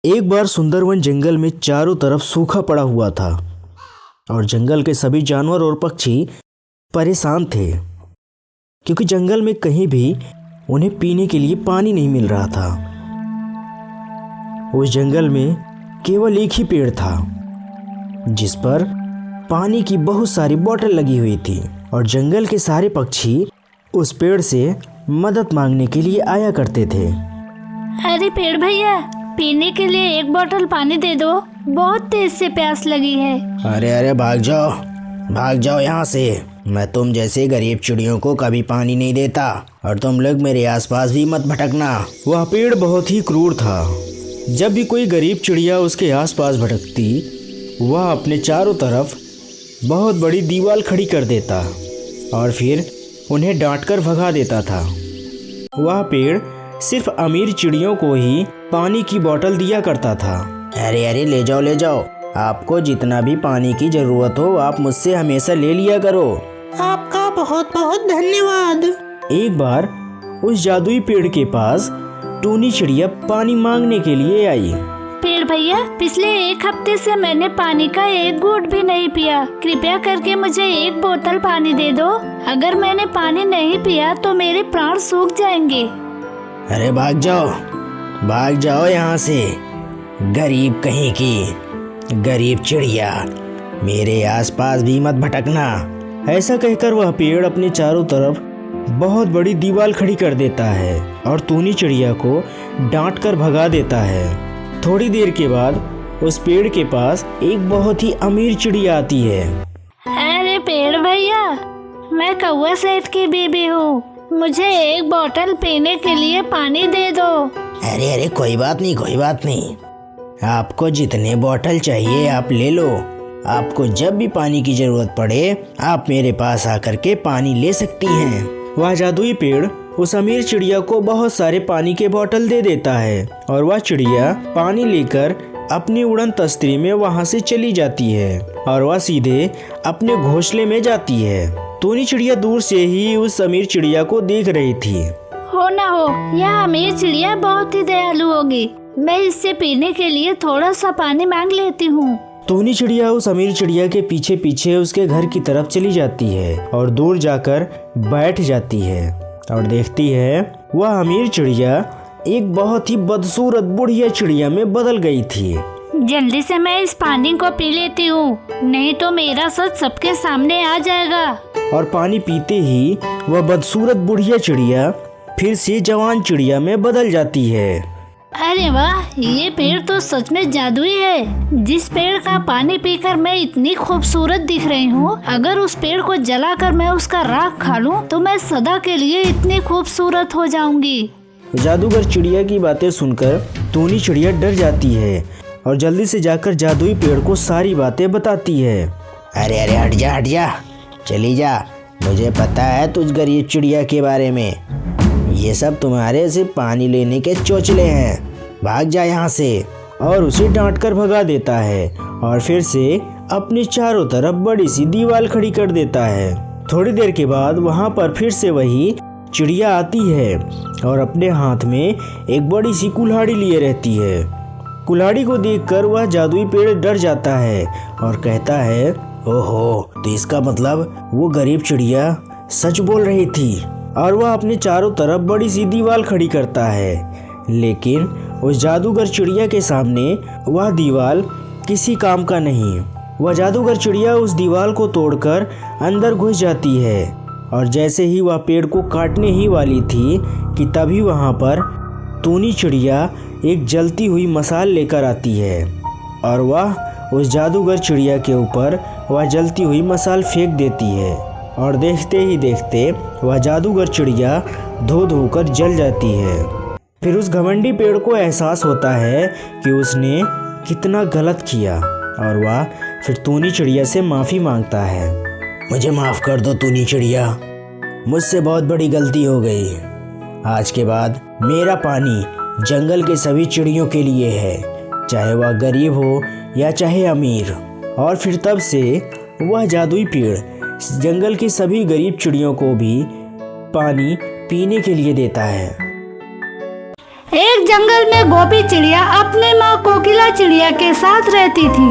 एक बार सुंदरवन जंगल में चारों तरफ सूखा पड़ा हुआ था और जंगल के सभी जानवर और पक्षी परेशान थे क्योंकि जंगल में कहीं भी उन्हें पीने के लिए पानी नहीं मिल रहा था। उस जंगल में केवल एक ही पेड़ था जिस पर पानी की बहुत सारी बोतल लगी हुई थी और जंगल के सारे पक्षी उस पेड़ से मदद मांगने के लिए आया करते थे। अरे पेड़ भैया, पीने के लिए एक बोतल पानी दे दो, बहुत तेज से प्यास लगी है। अरे भाग जाओ यहाँ से। मैं तुम जैसे गरीब चिड़ियों को कभी पानी नहीं देता और तुम लोग मेरे आसपास भी मत भटकना। वह पेड़ बहुत ही क्रूर था। जब भी कोई गरीब चिड़िया उसके आसपास भटकती, वह अपने चारों तरफ बहुत बड़ी दीवार खड़ी कर देता और फिर उन्हें डांटकर भगा देता था। वह पेड़ सिर्फ अमीर चिड़ियों को ही पानी की बोतल दिया करता था। अरे ले जाओ, आपको जितना भी पानी की जरूरत हो आप मुझसे हमेशा ले लिया करो। आपका बहुत बहुत धन्यवाद। एक बार उस जादुई पेड़ के पास टूनी चिड़िया पानी मांगने के लिए आई। पेड़ भैया, पिछले एक हफ्ते से मैंने पानी का एक घूंट भी नहीं पिया। कृपया करके मुझे एक बोतल पानी दे दो। अगर मैंने पानी नहीं पिया तो मेरे प्राण सूख जाएंगे। अरे भाग जाओ यहाँ से, गरीब कहीं की गरीब चिड़िया, मेरे आसपास भी मत भटकना। ऐसा कहकर वह पेड़ अपने चारों तरफ बहुत बड़ी दीवार खड़ी कर देता है और टूनी चिड़िया को डांट कर भगा देता है। थोड़ी देर के बाद उस पेड़ के पास एक बहुत ही अमीर चिड़िया आती है। अरे पेड़ भैया, मैं कौवा सेठ की बीबी हूँ, मुझे एक बोतल पीने के लिए पानी दे दो। अरे कोई बात नहीं, आपको जितने बोतल चाहिए आप ले लो। आपको जब भी पानी की जरूरत पड़े आप मेरे पास आकर के पानी ले सकती हैं। वह जादुई पेड़ उस अमीर चिड़िया को बहुत सारे पानी के बोतल दे देता है और वह चिड़िया पानी लेकर अपनी उड़न तस्तरी में वहाँ से चली जाती है और वह सीधे अपने घोंसले में जाती है। टूनी चिड़िया दूर से ही उस अमीर चिड़िया को देख रही थी। हो ना हो, यह अमीर चिड़िया बहुत ही दयालु होगी। मैं इससे पीने के लिए थोड़ा सा पानी मांग लेती हूँ। टूनी चिड़िया उस अमीर चिड़िया के पीछे पीछे उसके घर की तरफ चली जाती है और दूर जाकर बैठ जाती है और देखती है वह अमीर चिड़िया एक बहुत ही बदसूरत बुढ़िया चिड़िया में बदल गई थी। जल्दी से मैं इस पानी को पी लेती हूँ, नहीं तो मेरा सच सबके सामने आ जाएगा। और पानी पीते ही वह बदसूरत बुढ़िया चिड़िया फिर से जवान चिड़िया में बदल जाती है। अरे वाह, ये पेड़ तो सच में जादुई है। जिस पेड़ का पानी पीकर मैं इतनी खूबसूरत दिख रही हूँ, अगर उस पेड़ को जलाकर मैं उसका राख खा लूँ तो मैं सदा के लिए इतनी खूबसूरत हो जाऊंगी। जादूगर चिड़िया की बातें सुनकर टूनी चिड़िया डर जाती है और जल्दी से जाकर जादुई पेड़ को सारी बातें बताती है। अरे हट जा, चली जा। मुझे पता है तुझ गरीब चिड़िया के बारे में, ये सब तुम्हारे से पानी लेने के चोचले हैं, भाग जा यहाँ से। और उसे डांट कर भगा देता है और फिर से अपने चारों तरफ बड़ी सी दीवार खड़ी कर देता है। थोड़ी देर के बाद वहाँ पर फिर से वही चिड़िया आती है और अपने हाथ में एक बड़ी सी कुल्हाड़ी लिए रहती है। कुल्हाड़ी को देखकर वह जादुई पेड़ डर जाता है और कहता है, ओहो, तो इसका मतलब वो गरीब चिड़िया सच बोल रही थी। और वह अपने चारों तरफ बड़ी सी दीवार खड़ी करता है, लेकिन उस जादूगर चिड़िया के सामने वह दीवार किसी काम का नहीं। वह जादूगर चिड़िया उस दीवार को तोड़कर अंदर घुस जाती है और जैसे ही वह पेड़ को काटने ही वाली थी कि तभी वहाँ पर टूनी चिड़िया एक जलती हुई मसाल लेकर आती है और वह उस जादूगर चिड़िया के ऊपर वह जलती हुई मसाल फेंक देती है और देखते ही देखते वह जादूगर चिड़िया धो कर जल जाती है। फिर उस घमंडी पेड़ को एहसास होता है कि उसने कितना गलत किया और वह फिर टूनी चिड़िया से माफ़ी मांगता है। मुझे माफ़ कर दो टूनी चिड़िया, मुझसे बहुत बड़ी गलती हो गई। आज के बाद मेरा पानी जंगल के सभी चिड़ियों के लिए है, चाहे वह गरीब हो या चाहे अमीर। और फिर तब से वह जादुई पेड़ जंगल की सभी गरीब चिड़ियों को भी पानी पीने के लिए देता है। एक जंगल में गोपी चिड़िया अपने माँ कोकिला कोकिला चिड़िया के साथ रहती थी।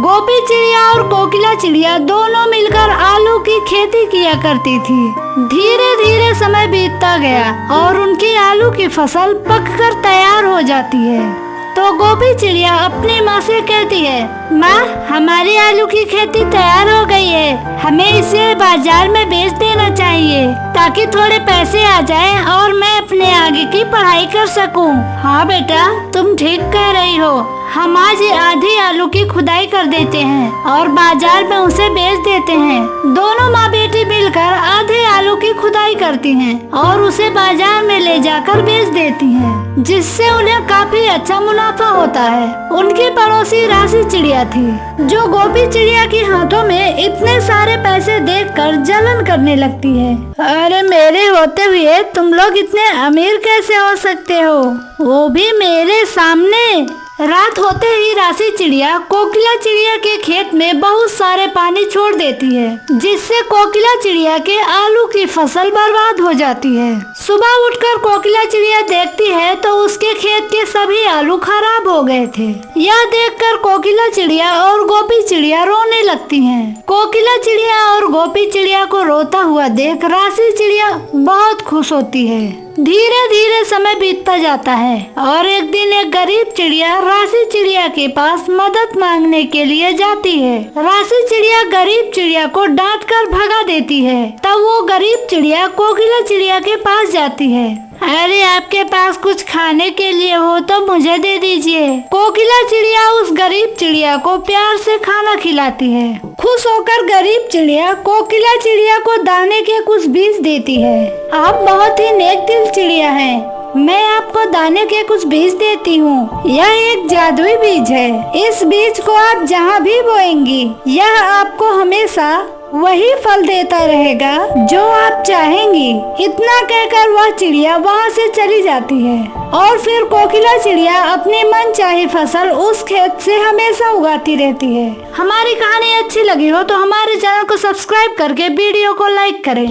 गोपी चिड़िया और कोकिला चिड़िया दोनों मिलकर आलू की खेती किया करती थी। धीरे धीरे समय बीतता गया और उनकी आलू की फसल पककर तैयार हो जाती है। तो गोपी चिड़िया अपनी माँ से कहती है, माँ, हमारी आलू की खेती तैयार हो गई है, हमें इसे बाजार में बेच देना चाहिए ताकि थोड़े पैसे आ जाएं और मैं अपने आगे की पढ़ाई कर सकूं। हाँ बेटा, तुम ठीक कह रही हो, हम आज आधी आलू की खुदाई कर देते हैं और बाजार में उसे बेच देते हैं। दोनों माँ बेटी मिलकर आधे आलू की खुदाई करती हैं और उसे बाजार में ले जाकर बेच देती हैं, जिससे उन्हें काफी अच्छा मुनाफा होता है। उनकी पड़ोसी राशि चिड़िया थी, जो गोपी चिड़िया के हाथों में इतने सारे पैसे देखकर जलन करने लगती है। अरे, मेरे होते हुए तुम लोग इतने अमीर कैसे हो सकते हो, वो भी मेरे सामने। रात होते ही राशि चिड़िया कोकिला चिड़िया के खेत में बहुत सारे पानी छोड़ देती है, जिससे कोकिला चिड़िया के आलू की फसल बर्बाद हो जाती है। सुबह उठकर कोकिला चिड़िया देखती है तो उसके खेत के सभी आलू खराब हो गए थे। यह देखकर कोकिला चिड़िया और गोपी चिड़िया रोने लगती हैं। कोकिला चिड़िया और गोपी चिड़िया को रोता हुआ देख राशि चिड़िया बहुत खुश होती है। धीरे धीरे समय बीतता जाता है और एक दिन एक गरीब चिड़िया राशि चिड़िया के पास मदद मांगने के लिए जाती है। राशि चिड़िया गरीब चिड़िया को डांट कर भगा देती है। तब वो गरीब चिड़िया कोकिला चिड़िया के पास जाती है। अरे, आपके पास कुछ खाने के लिए हो तो मुझे दे दीजिए। कोकिला चिड़िया उस गरीब चिड़िया को प्यार से खाना खिलाती है। खुश होकर गरीब चिड़िया कोकिला चिड़िया को दाने के कुछ बीज देती है। आप बहुत ही नेक दिल चिड़िया हैं। मैं आपको दाने के कुछ बीज देती हूँ। यह एक जादुई बीज है। इस बीज को आप जहाँ भी बोएंगी, यह आपको हमेशा वही फल देता रहेगा जो आप चाहेंगी। इतना कहकर वह चिड़िया वहाँ से चली जाती है और फिर कोकिला चिड़िया अपनी मनचाही फसल उस खेत से हमेशा उगाती रहती है। हमारी कहानी अच्छी लगी हो तो हमारे चैनल को सब्सक्राइब करके वीडियो को लाइक करें।